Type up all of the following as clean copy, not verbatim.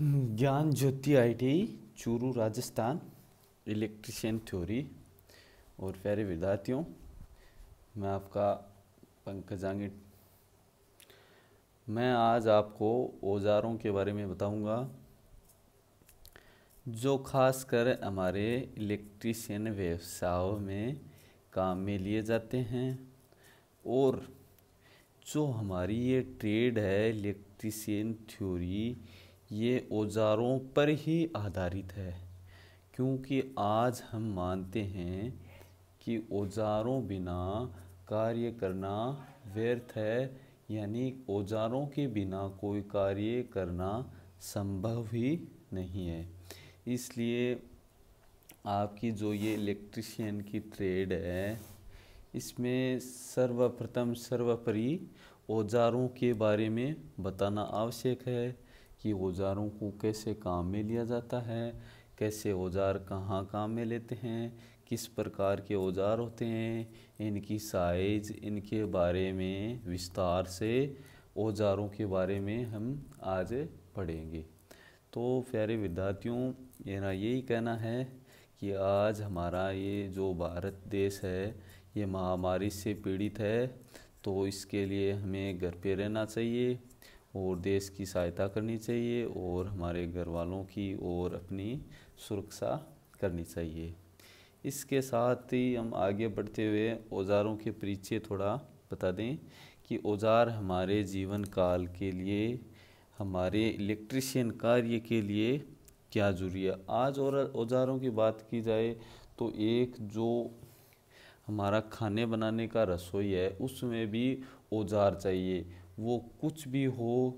ज्ञान Jyoti ITI Churu Rajasthan electrician theory. और प्यारे विद्यार्थियों, मैं आपका पंकज आंगिट। मैं आज आपको औजारों के बारे में बताऊंगा जो खासकर हमारे इलेक्ट्रिशियन व्यवसायों में काम में लिए जाते हैं और जो हमारी ये ट्रेड है इलेक्ट्रिशियन थ्योरी, ये औजारों पर ही आधारित है। क्योंकि आज हम मानते हैं कि औजारों बिना कार्य करना व्यर्थ है, यानी औजारों के बिना कोई कार्य करना संभव ही नहीं है। इसलिए आपकी जो ये इलेक्ट्रिशियन की ट्रेड है, इसमें सर्वप्रथम सर्वोपरि औजारों के बारे में बताना आवश्यक है कि औजारों को कैसे काम में लिया जाता है, कैसे औजार कहाँ काम में लेते हैं, किस प्रकार के औजार होते हैं, इनकी साइज, इनके बारे में विस्तार से औजारों के बारे में हम आज पढ़ेंगे। तो प्यारे विद्यार्थियों, मेरा यही कहना है कि आज हमारा ये जो भारत देश है ये महामारी से पीड़ित है, तो इसके लिए हमें घर पे रहना चाहिए और देश की सहायता करनी चाहिए और हमारे घर वालों की और अपनी सुरक्षा करनी चाहिए। इसके साथ ही हम आगे बढ़ते हुए औजारों के परिचय थोड़ा बता दें कि औजार हमारे जीवन काल के लिए, हमारे इलेक्ट्रिशियन कार्य के लिए क्या जरूरी है। आज और औजारों की बात की जाए तो एक जो हमारा खाने बनाने का रसोई है उसमें भी औजार चाहिए। वो कुछ भी हो,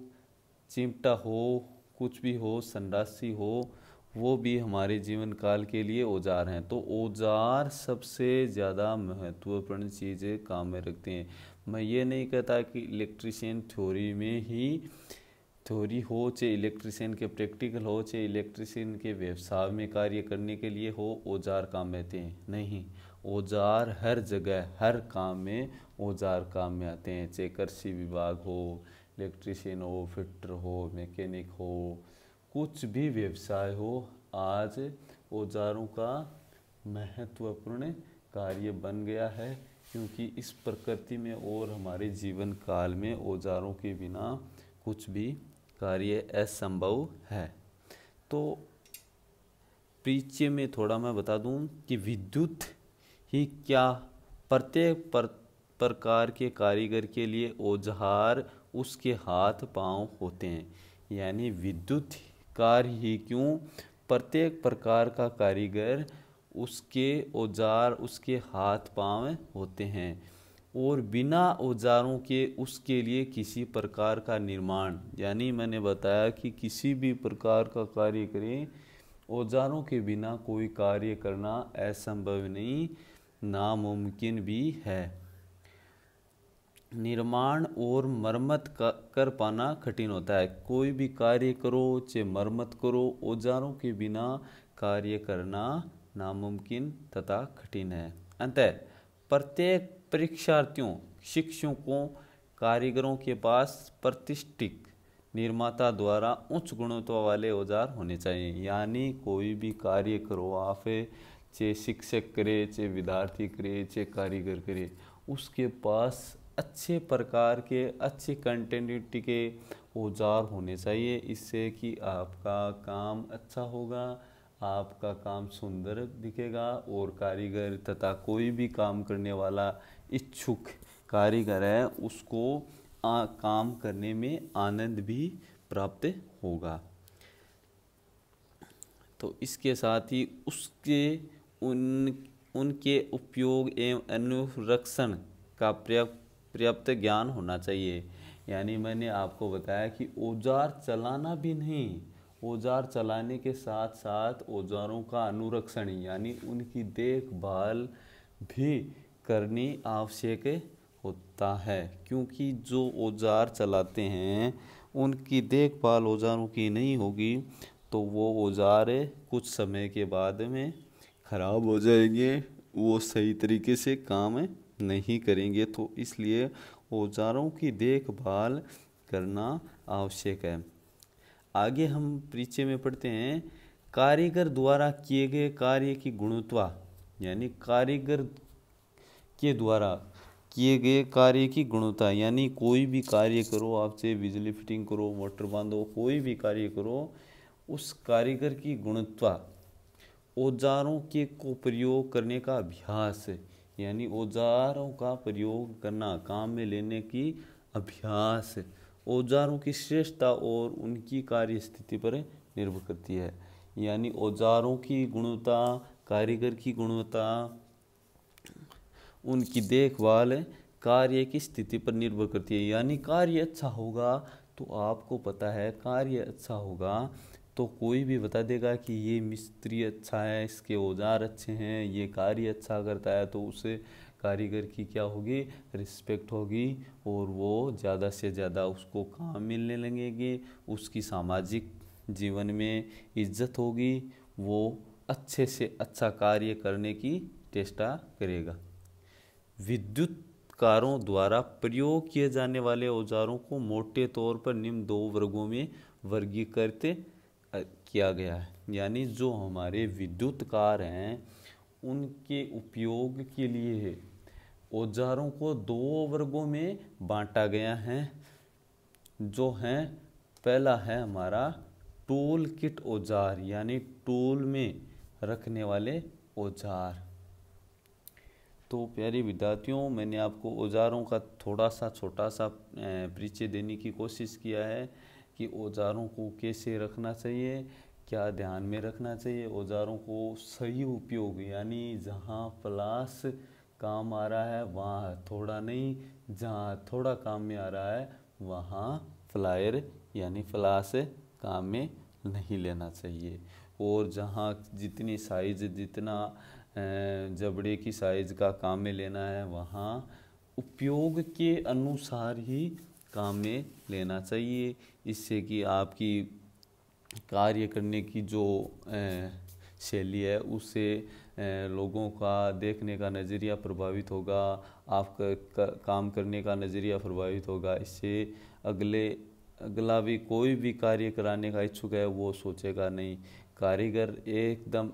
चिमटा हो, कुछ भी हो, संडासी हो, वो भी हमारे जीवन काल के लिए औजार हैं। तो औजार सबसे ज़्यादा महत्वपूर्ण चीज़ें काम में रखते हैं। मैं ये नहीं कहता कि इलेक्ट्रिशियन थ्योरी में ही थ्योरी हो, चाहे इलेक्ट्रिशियन के प्रैक्टिकल हो, चाहे इलेक्ट्रिशियन के व्यवसाय में कार्य करने के लिए हो, औजार काम में आते हैं। नहीं, औजार हर जगह हर काम में औजार काम में आते हैं। चाहे कृषि विभाग हो, इलेक्ट्रिशियन हो, फिटर हो, मैकेनिक हो, कुछ भी व्यवसाय हो, आज औजारों का महत्वपूर्ण कार्य बन गया है। क्योंकि इस प्रकृति में और हमारे जीवन काल में औजारों के बिना कुछ भी कार्य असंभव है। तो परिचय में थोड़ा मैं बता दूं कि विद्युत ही क्या, प्रत्येक प्रकार के कारीगर के औजार औजार उसके हाथ पांव होते हैं। यानी विद्युत कार्य ही क्यों, प्रत्येक प्रकार का कारीगर उसके औजार उसके हाथ पांव होते हैं और बिना औजारों के उसके लिए किसी प्रकार का निर्माण, यानी मैंने बताया कि किसी भी प्रकार का कार्य करें, औजारों के बिना कोई कार्य करना असंभव नहीं, नामुमकिन भी है। निर्माण और मरम्मत कर पाना कठिन होता है। कोई भी कार्य करो, चाहे मरम्मत करो, औजारों के बिना कार्य करना नामुमकिन तथा कठिन है। अतः प्रत्येक परीक्षार्थियों, शिक्षकों, कारीगरों के पास प्रतिष्ठित निर्माता द्वारा उच्च गुणवत्ता वाले औजार होने चाहिए। यानी कोई भी कार्य करो आप, चाहे शिक्षक करे, चाहे विद्यार्थी करे, चाहे कारीगर करे, उसके पास अच्छे प्रकार के, अच्छे कंटिन्यूटी के औजार होने चाहिए। इससे कि आपका काम अच्छा होगा, आपका काम सुंदर दिखेगा और कारीगर तथा कोई भी काम करने वाला इच्छुक कारीगर है उसको काम करने में आनंद भी प्राप्त होगा। तो इसके साथ ही उसके उनके उपयोग एवं अनुरक्षण का पर्याप्त ज्ञान होना चाहिए। यानी मैंने आपको बताया कि औजार चलाना भी नहीं, औजार चलाने के साथ साथ औजारों का अनुरक्षण यानी उनकी देखभाल भी करनी आवश्यक होता है। क्योंकि जो औजार चलाते हैं उनकी देखभाल औजारों की नहीं होगी तो वो औजार कुछ समय के बाद में ख़राब हो जाएंगे, वो सही तरीके से काम नहीं करेंगे। तो इसलिए औजारों की देखभाल करना आवश्यक है। आगे हम परिचय में पढ़ते हैं कारीगर द्वारा किए गए कार्य की गुणवत्ता, यानी कारीगर के द्वारा किए गए कार्य की गुणवत्ता, यानी कोई भी कार्य करो, आपसे बिजली फिटिंग करो, मोटर बांधो, कोई भी कार्य करो, उस कारीगर की गुणवत्ता औजारों के को प्रयोग करने का अभ्यास, यानी औजारों का प्रयोग करना, काम में लेने की अभ्यास औजारों की श्रेष्ठता और उनकी कार्य स्थिति पर निर्भर करती है। यानी औजारों की गुणवत्ता, कारीगर की गुणवत्ता, उनकी देखभाल कार्य की स्थिति पर निर्भर करती है। यानी कार्य अच्छा होगा तो आपको पता है, कार्य अच्छा होगा तो कोई भी बता देगा कि ये मिस्त्री अच्छा है, इसके औजार अच्छे हैं, ये कार्य अच्छा करता है, तो उसे कारीगर की क्या होगी, रिस्पेक्ट होगी और वो ज़्यादा से ज़्यादा उसको काम मिलने लगेंगे, उसकी सामाजिक जीवन में इज्जत होगी, वो अच्छे से अच्छा कार्य करने की चेष्टा करेगा। विद्युत कारों द्वारा प्रयोग किए जाने वाले औजारों को मोटे तौर पर निम्न दो वर्गों में वर्गीकृत किया गया है। यानी जो हमारे विद्युत कार हैं उनके उपयोग के लिए औजारों को दो वर्गों में बांटा गया है, जो हैं, पहला है हमारा टूल किट औजार, यानी टूल में रखने वाले औजार। तो प्यारे विद्यार्थियों, मैंने आपको औजारों का थोड़ा सा छोटा सा परिचय देने की कोशिश किया है कि औजारों को कैसे रखना चाहिए, क्या ध्यान में रखना चाहिए, औजारों को सही उपयोग, यानी जहाँ प्लास काम आ रहा है वहाँ थोड़ा नहीं, जहाँ थोड़ा काम में आ रहा है वहाँ फ्लायर यानी फ्लास काम में नहीं लेना चाहिए। और जहाँ जितनी साइज, जितना जबड़े की साइज़ का काम में लेना है वहाँ उपयोग के अनुसार ही काम में लेना चाहिए। इससे कि आपकी कार्य करने की जो शैली है उससे लोगों का देखने का नज़रिया प्रभावित होगा, आपका काम करने का नज़रिया प्रभावित होगा। इससे अगला भी कोई भी कार्य कराने का इच्छुक है वो सोचेगा नहीं, कारीगर एकदम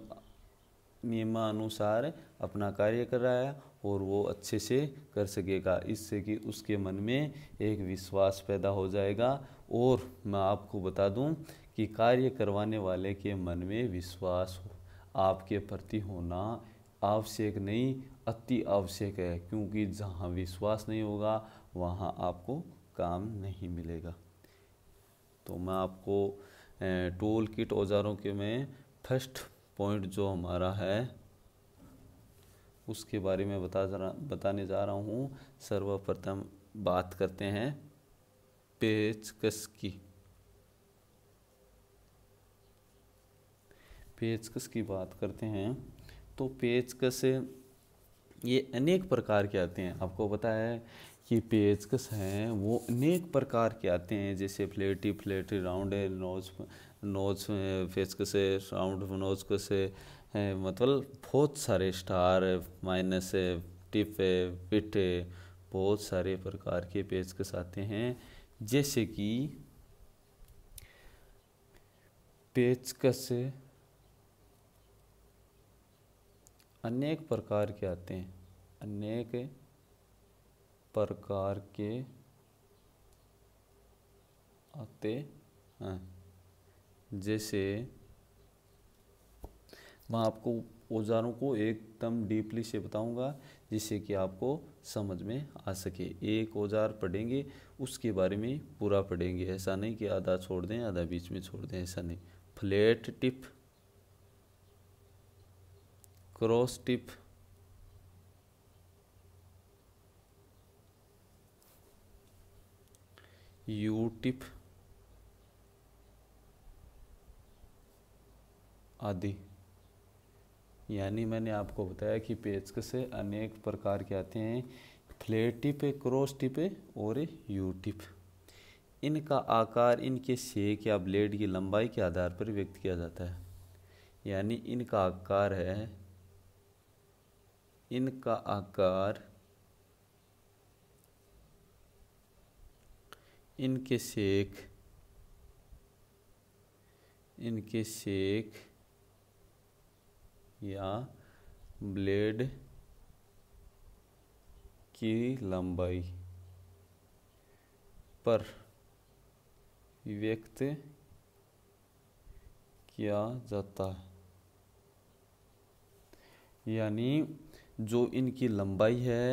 नियमानुसार अपना कार्य कर रहा है और वो अच्छे से कर सकेगा। इससे कि उसके मन में एक विश्वास पैदा हो जाएगा। और मैं आपको बता दूं कि कार्य करवाने वाले के मन में विश्वास आपके प्रति होना आवश्यक नहीं, अति आवश्यक है, क्योंकि जहाँ विश्वास नहीं होगा वहाँ आपको काम नहीं मिलेगा। तो मैं आपको टूल किट औजारों के में फर्स्ट पॉइंट जो हमारा है उसके बारे में बताने जा रहा हूँ। सर्वप्रथम बात करते हैं पेचकस की। पेचकस की बात करते हैं तो पेचकस ये अनेक प्रकार के आते हैं। आपको पता है कि पेचकस हैं वो अनेक प्रकार के आते हैं, जैसे फ्लेटी राउंड है, नोज पेचकस है, राउंड नोज कस है, मतलब बहुत सारे स्टार है, माइनस है, टिप है, पिट है, बहुत सारे प्रकार के पेचकस आते हैं। जैसे कि पेचकस अनेक प्रकार के आते हैं, अनेक प्रकार के आते हैं। जैसे मैं आपको औजारों को एकदम डीपली से बताऊंगा जिससे कि आपको समझ में आ सके। एक औजार पढ़ेंगे उसके बारे में पूरा पढ़ेंगे, ऐसा नहीं कि आधा छोड़ दें आधा बीच में छोड़ दें, ऐसा नहीं। Flat tip, cross tip, you tip आदि। यानी मैंने आपको बताया कि पेचकस से अनेक प्रकार के आते हैं, फ्लैट टिप, क्रॉस टिप और यू टिप। इनका आकार इनके शेक या ब्लेड की लंबाई के आधार पर व्यक्त किया जाता है। यानी इनका आकार इनके शेक इनके सेक या ब्लेड की लंबाई पर व्यक्त किया जाता है। यानी जो इनकी लंबाई है,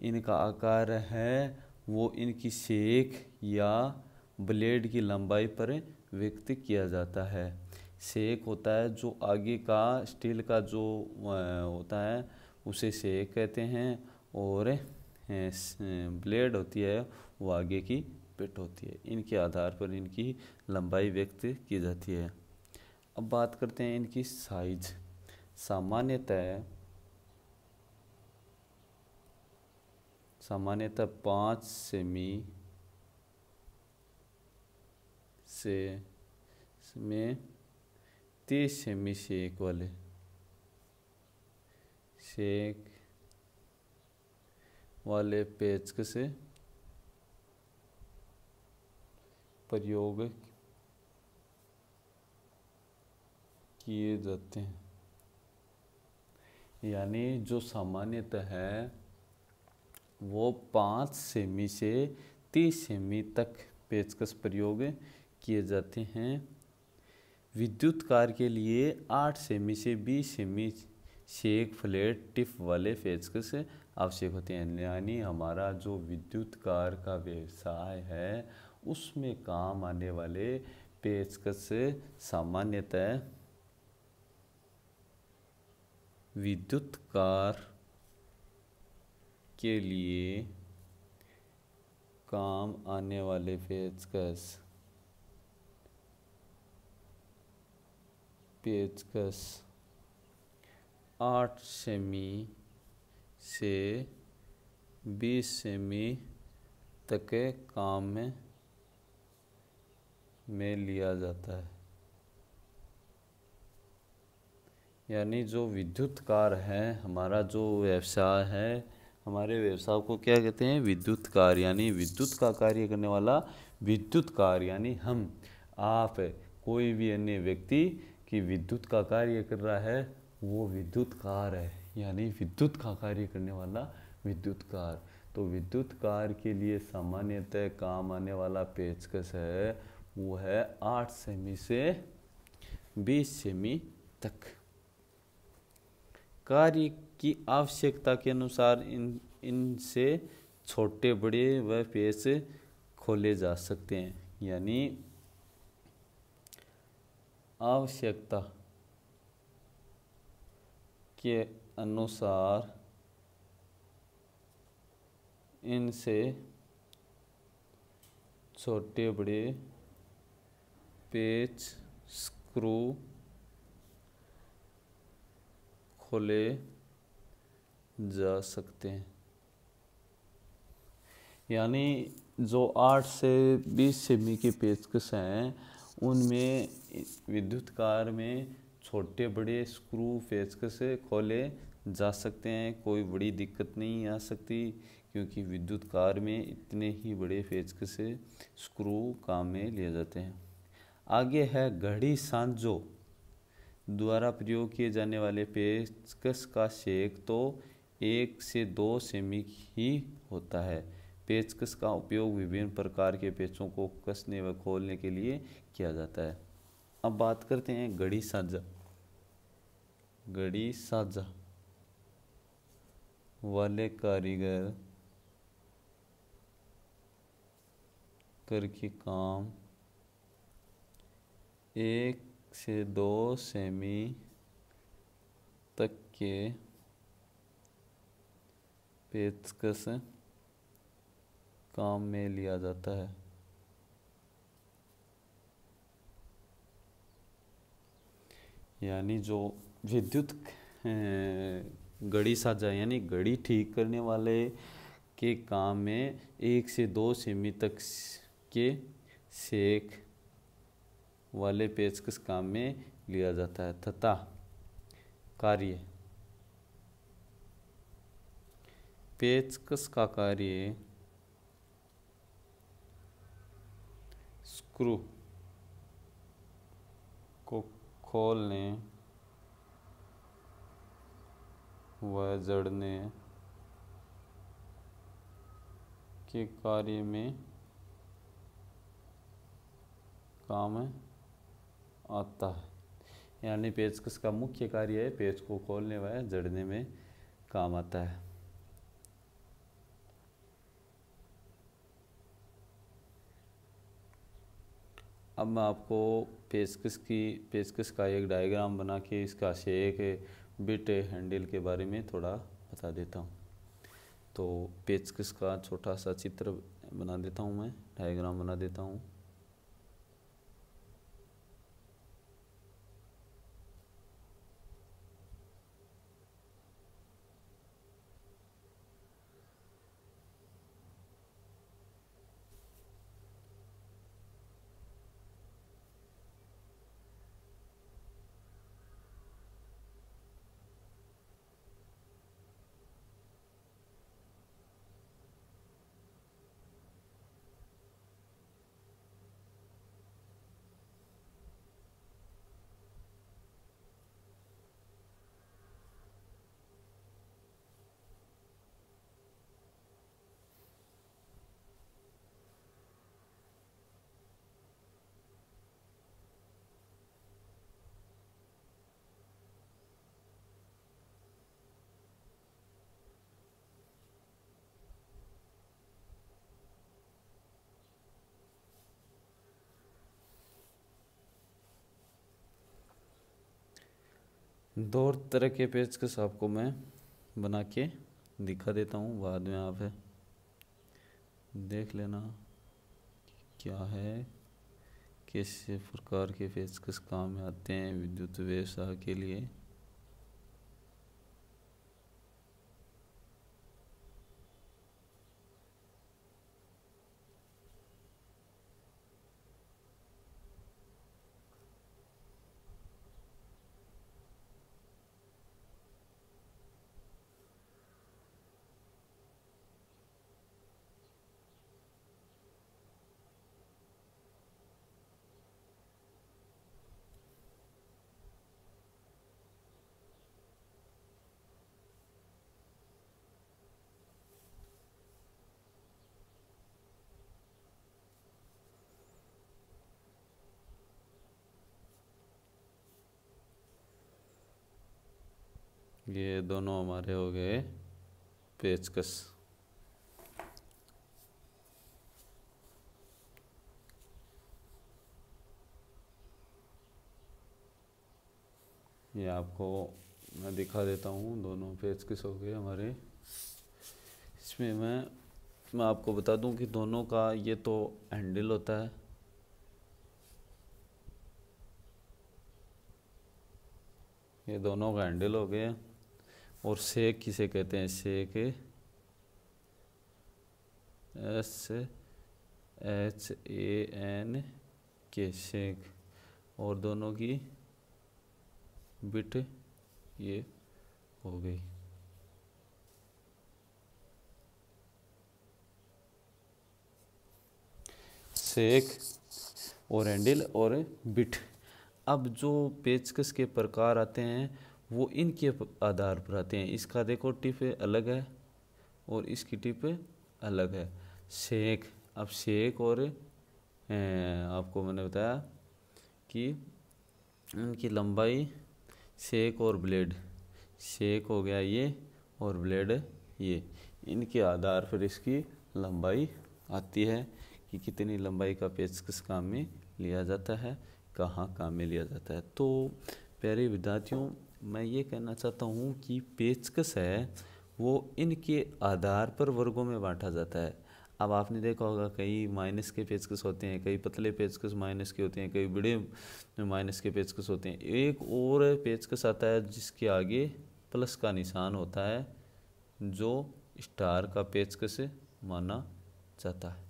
इनका आकार है, वो इनकी सेक या ब्लेड की लंबाई पर व्यक्त किया जाता है। सेक होता है जो आगे का स्टील का जो होता है उसे सेक कहते हैं, और ब्लेड होती है वो आगे की पिट होती है। इनके आधार पर इनकी लंबाई व्यक्त की जाती है। अब बात करते हैं इनकी साइज। सामान्यतः 5 सेमी से में 30 सेमी सेक वाले पेचकस से प्रयोग किए जाते हैं। यानी जो सामान्यतः है वो 5 सेमी से 30 सेमी तक पेचकस प्रयोग किए जाते हैं। विद्युत कार के लिए 8 सेमी से 20 सेमी सेक फ्लैट टिप वाले पेचकस आवश्यक होते हैं। यानी हमारा जो विद्युत कार का व्यवसाय है उसमें काम आने वाले पेचकस सामान्यतः विद्युत कार के लिए काम आने वाले पेचकस 8 सेमी से 20 सेमी तक के काम में लिया जाता है। यानी जो विद्युत कार है, हमारा जो व्यवसाय है, हमारे व्यवसाय को क्या कहते हैं? विद्युत कार। यानी विद्युत का कार्य करने वाला विद्युत कार, यानी हम, आप, कोई भी अन्य व्यक्ति की विद्युत का कार्य कर रहा है वो विद्युत कार है। यानी विद्युत का कार्य करने वाला विद्युत कार। तो विद्युत कार के लिए सामान्यतः काम आने वाला पेचकस है वो है 8 सेमी से 20 सेमी तक। कार्य की आवश्यकता के अनुसार इनसे छोटे बड़े व पेच खोले जा सकते हैं। यानी आवश्यकता के अनुसार इनसे छोटे बड़े पेच स्क्रू खोले जा सकते हैं। यानी जो 8 से 20 सेमी के पेचकस हैं उनमें विद्युत कार में छोटे बड़े स्क्रू पेचकस खोले जा सकते हैं। कोई बड़ी दिक्कत नहीं आ सकती क्योंकि विद्युत कार में इतने ही बड़े पेचकस स्क्रू काम में लिए जाते हैं। आगे है घड़ी सांजों द्वारा प्रयोग किए जाने वाले पेचकस का सेक तो 1 से 2 सेमी ही होता है। पेचकस का उपयोग विभिन्न प्रकार के पेचों को कसने व खोलने के लिए किया जाता है। अब बात करते हैं घड़ी साजा। घड़ी साजा वाले कारीगर करके काम 1 से 2 सेमी तक के पेचकस काम में लिया जाता है। यानी जो विद्युत घड़ी साजा यानी घड़ी ठीक करने वाले के काम में 1 से 2 सेमी तक के सेक वाले पेचकस काम में लिया जाता है। तथा कार्य पेचकस का कार्य स्क्रू को खोलने व जड़ने के कार्य में काम आता है। यानी पेचकस का मुख्य कार्य है पेच को खोलने व जड़ने में काम आता है। अब मैं आपको पेचकस का एक डायग्राम बना के इसका शेक बिट हैंडल के बारे में थोड़ा बता देता हूँ। तो पेचकस का छोटा सा चित्र बना देता हूँ, मैं डायग्राम बना देता हूँ। दो तरह के पेचकस आपको मैं बना के दिखा देता हूँ, बाद में आप देख लेना क्या है, किस प्रकार के पेचकस काम में आते हैं विद्युत व्यवसाय के लिए। ये दोनों हमारे हो गए पेचकस। ये आपको मैं दिखा देता हूँ, दोनों पेचकस हो गए हमारे। इसमें मैं आपको बता दूं कि दोनों का ये तो हैंडल होता है, ये दोनों का हैंडल हो गया। और शेक किसे कहते हैं, शेक SHANK शेक। और दोनों की बिट ये हो गई। शेक और हैंडल और बिट। अब जो पेचकस के प्रकार आते हैं वो इनके आधार पर आते हैं। इसका देखो टिप अलग है और इसकी टिप अलग है। शेक, अब शेक और आपको मैंने बताया कि इनकी लंबाई, शेक और ब्लेड, शेक हो गया ये और ब्लेड ये, इनके आधार पर इसकी लंबाई आती है कि कितनी लंबाई का पेचकस काम में लिया जाता है, कहाँ काम में लिया जाता है। तो प्यारे विद्यार्थियों, मैं ये कहना चाहता हूँ कि पेचकस है वो इनके आधार पर वर्गों में बांटा जाता है। अब आपने देखा होगा कई माइनस के पेचकस होते हैं, कई पतले पेचकस माइनस के होते हैं, कई बड़े माइनस के पेचकस होते हैं। एक और पेचकस आता है जिसके आगे प्लस का निशान होता है, जो स्टार का पेचकस माना जाता है।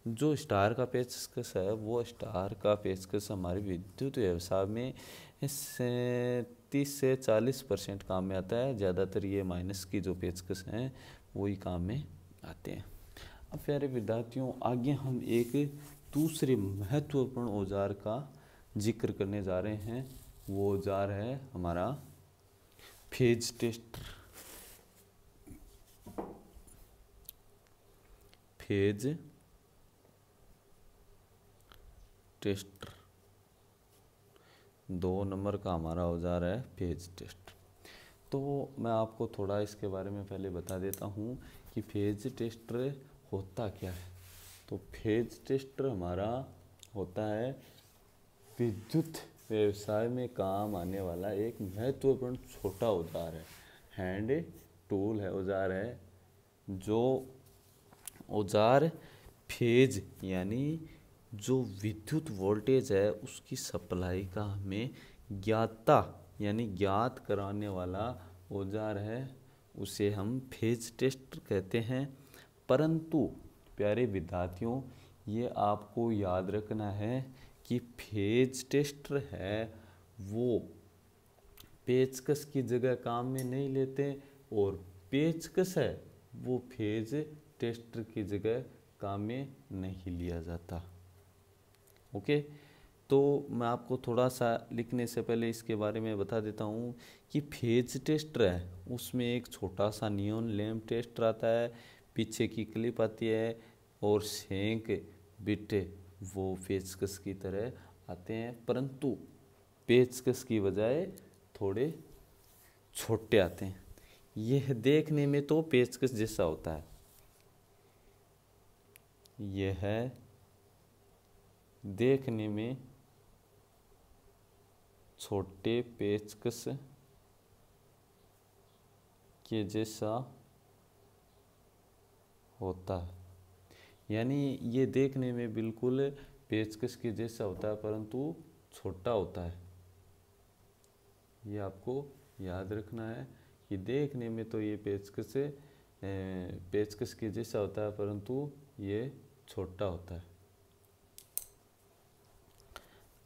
जो स्टार का पेचकस है वो स्टार का पेचकस हमारे विद्युत व्यवसाय में 30 से 40% काम में आता है। ज़्यादातर ये माइनस की जो पेचकस हैं वही काम में आते हैं। अब प्यारे विद्यार्थियों, आगे हम एक दूसरे महत्वपूर्ण औजार का जिक्र करने जा रहे हैं वो औजार है हमारा phase tester. Phase tester 2 number का हमारा औजार है फेज टेस्टर। तो मैं आपको थोड़ा इसके बारे में पहले बता देता हूँ कि फेज टेस्टर होता क्या है। तो फेज टेस्टर हमारा होता है विद्युत व्यवसाय में काम आने वाला एक महत्वपूर्ण छोटा औजार है, हैंड टूल है, औजार है। जो औजार फेज यानी जो विद्युत वोल्टेज है उसकी सप्लाई का हमें ज्ञाता यानी ज्ञात कराने वाला औजार है, उसे हम फेज टेस्टर कहते हैं। परंतु प्यारे विद्यार्थियों, ये आपको याद रखना है कि फेज टेस्टर है वो पेचकस की जगह काम में नहीं लेते, और पेचकस है वो फेज टेस्टर की जगह काम में नहीं लिया जाता। ओके, तो मैं आपको थोड़ा सा लिखने से पहले इसके बारे में बता देता हूँ कि फेज टेस्टर है उसमें एक छोटा सा नियॉन लैंप टेस्टर आता है, पीछे की क्लिप आती है और सेंक बिट वो पेचकस की तरह आते हैं, परंतु पेचकस की बजाय थोड़े छोटे आते हैं। यह देखने में तो पेचकस जैसा होता है, यह है देखने में छोटे पेचकस के जैसा होता है, यानी ये देखने में बिल्कुल पेचकस के जैसा होता है परंतु छोटा होता है। ये आपको याद रखना है कि देखने में तो ये पेचकस के जैसा होता है परंतु ये छोटा होता है।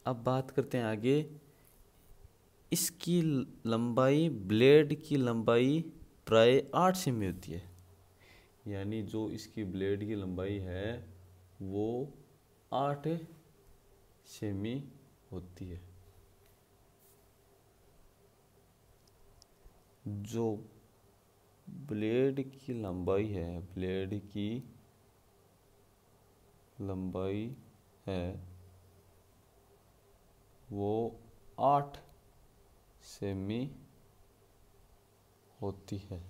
अब बात करते हैं आगे। इसकी लंबाई, ब्लेड की लंबाई प्राय 8 सेमी होती है, यानी जो इसकी ब्लेड की लंबाई है वो 8 सेमी होती है। जो ब्लेड की लंबाई है, ब्लेड की लंबाई है वो 8 सेमी होती है।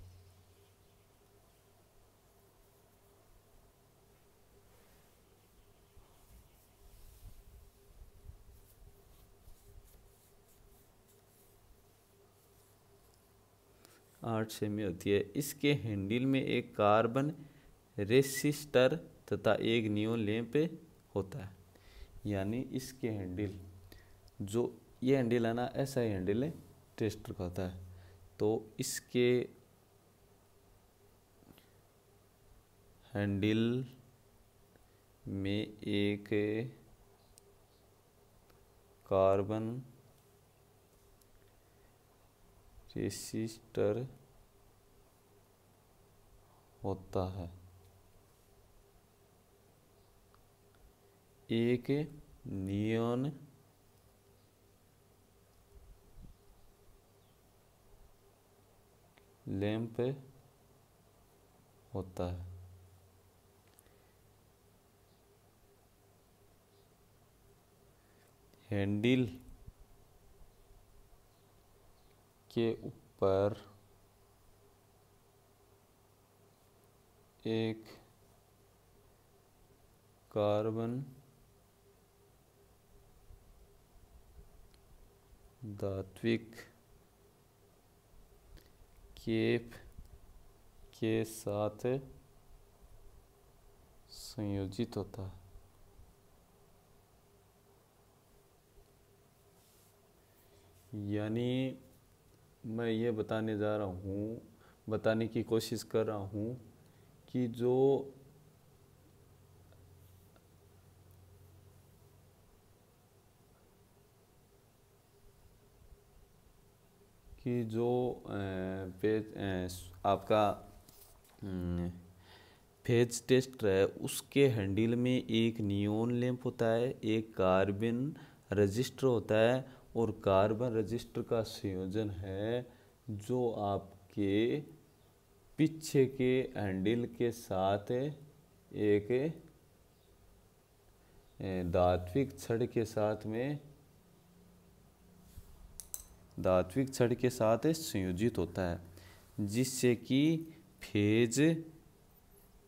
इसके हैंडल में एक कार्बन रेसिस्टर तथा एक नियॉन लैंप होता है, यानी इसके हैंडल, जो ये हैंडल है ना, ऐसा ही हैंडल है टेस्टर का होता है। तो इसके हैंडल में एक कार्बन रेसिस्टर होता है, एक नियॉन लैंप होता है। हैंडल के ऊपर एक कार्बन धात्विक केप के साथ संयोजित होता है। यानी मैं ये बताने जा रहा हूँ, बताने की कोशिश कर रहा हूँ कि जो आपका फेज टेस्टर है उसके हैंडल में एक नियॉन लैंप होता है, एक कार्बन रजिस्टर होता है और कार्बन रजिस्टर का संयोजन है जो आपके पीछे के हैंडल के साथ एक धात्विक छड़ के साथ संयोजित होता है, जिससे कि फेज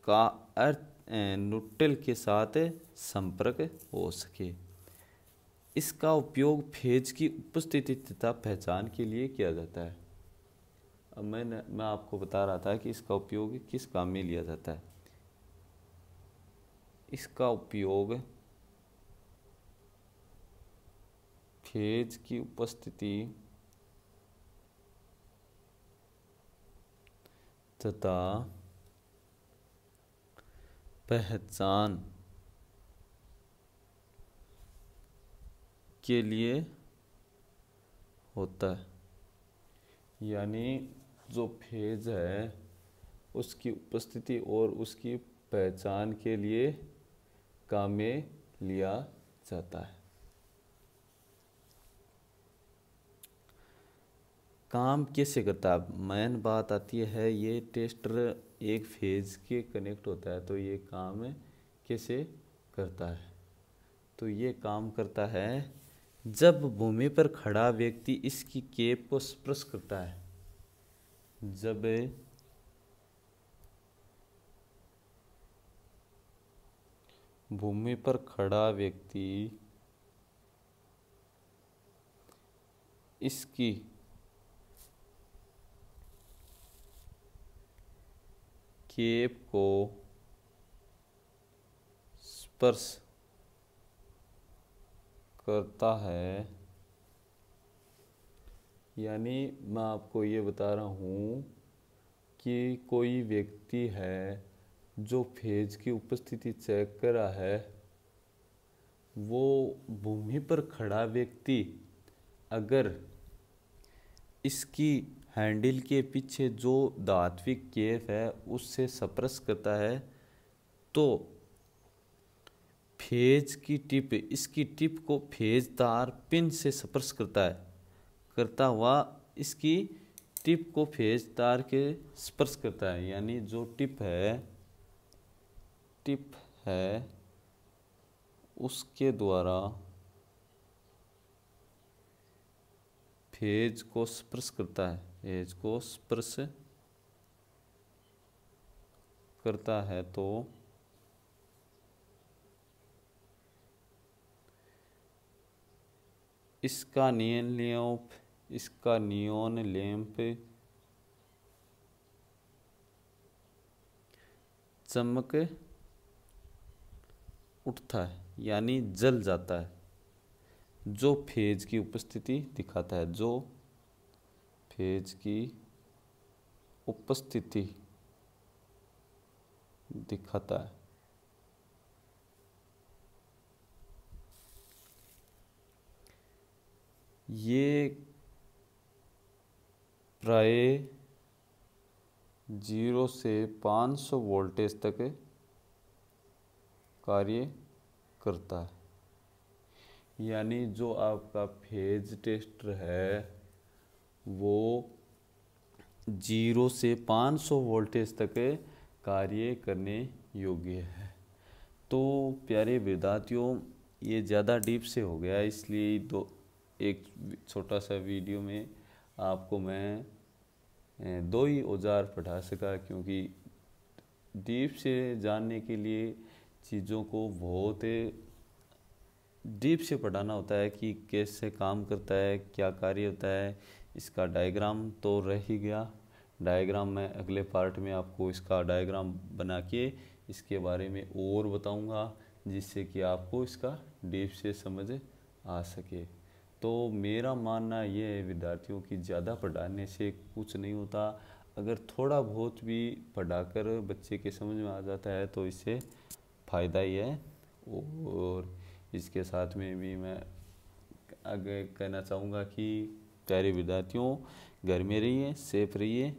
का अर्थ न्यूट्रल के साथ संपर्क हो सके। इसका उपयोग फेज की उपस्थिति तथा पहचान के लिए किया जाता है। अब मैं आपको बता रहा था कि इसका उपयोग किस काम में लिया जाता है। इसका उपयोग फेज की उपस्थिति तथा पहचान के लिए होता है। यानी जो फेज है उसकी उपस्थिति और उसकी पहचान के लिए काम में लिया जाता है। काम कैसे करता है, मेन बात आती है ये टेस्टर एक फेज के कनेक्ट होता है, तो ये काम कैसे करता है। तो ये काम करता है जब भूमि पर खड़ा व्यक्ति इसकी केप को स्पर्श करता है। जब भूमि पर खड़ा व्यक्ति इसकी केप को स्पर्श करता है, यानी मैं आपको ये बता रहा हूँ कि कोई व्यक्ति है जो फेज की उपस्थिति चेक कर रहा है, वो भूमि पर खड़ा व्यक्ति अगर इसकी हैंडल के पीछे जो धात्विक केप है उससे स्पर्श करता है, तो फेज की टिप इसकी टिप को फेज तार पिन से स्पर्श करता हुआ इसकी टिप को फेज तार के स्पर्श करता है। यानी जो टिप है उसके द्वारा फेज को स्पर्श करता है, फेज को स्पर्श करता है, तो इसका नियॉन लैंप चमक उठता है, यानी जल जाता है, जो फेज की उपस्थिति दिखाता है, जो फेज की उपस्थिति दिखाता है। ये प्राय 0 से 500 वोल्टेज तक कार्य करता है। यानी जो आपका फेज टेस्टर है वो 0 से 500 वोल्टेज तक कार्य करने योग्य है। तो प्यारे विद्यार्थियों, ये ज़्यादा डीप से हो गया, इसलिए एक छोटा सा वीडियो में आपको मैं 2 ही औजार पढ़ा सका, क्योंकि डीप से जानने के लिए चीज़ों को बहुत डीप से पढ़ाना होता है कि कैसे काम करता है, क्या कार्य होता है। इसका डायग्राम तो रह ही गया, डायग्राम मैं अगले पार्ट में आपको इसका डायग्राम बना के इसके बारे में और बताऊंगा, जिससे कि आपको इसका डीप से समझ आ सके। तो मेरा मानना ये है विद्यार्थियों की ज़्यादा पढ़ाने से कुछ नहीं होता। अगर थोड़ा बहुत भी पढ़ाकर बच्चे के समझ में आ जाता है तो इससे फ़ायदा ही है। और इसके साथ में भी मैं आगे कहना चाहूँगा कि प्यारे विद्यार्थियों, घर में रहिए, सेफ रहिए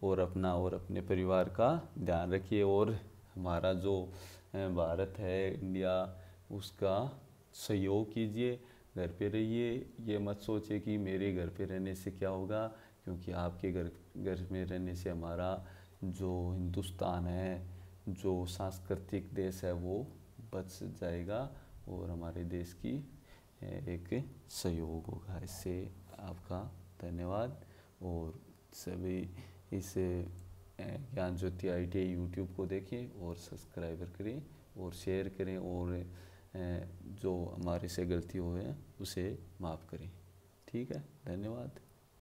और अपना और अपने परिवार का ध्यान रखिए। और हमारा जो भारत है, इंडिया, उसका सहयोग कीजिए घर पे रहिए। ये मत सोचिए कि मेरे घर पे रहने से क्या होगा, क्योंकि आपके घर में रहने से हमारा जो हिंदुस्तान है, जो सांस्कृतिक देश है, वो बच जाएगा और हमारे देश की एक सहयोग होगा। इससे आपका धन्यवाद। और सभी इस ज्ञान ज्योति ITI यूट्यूब को देखें और सब्सक्राइबर करें और शेयर करें, और जो हमारे से गलती हुए हैं उसे माफ़ करें। ठीक है, धन्यवाद।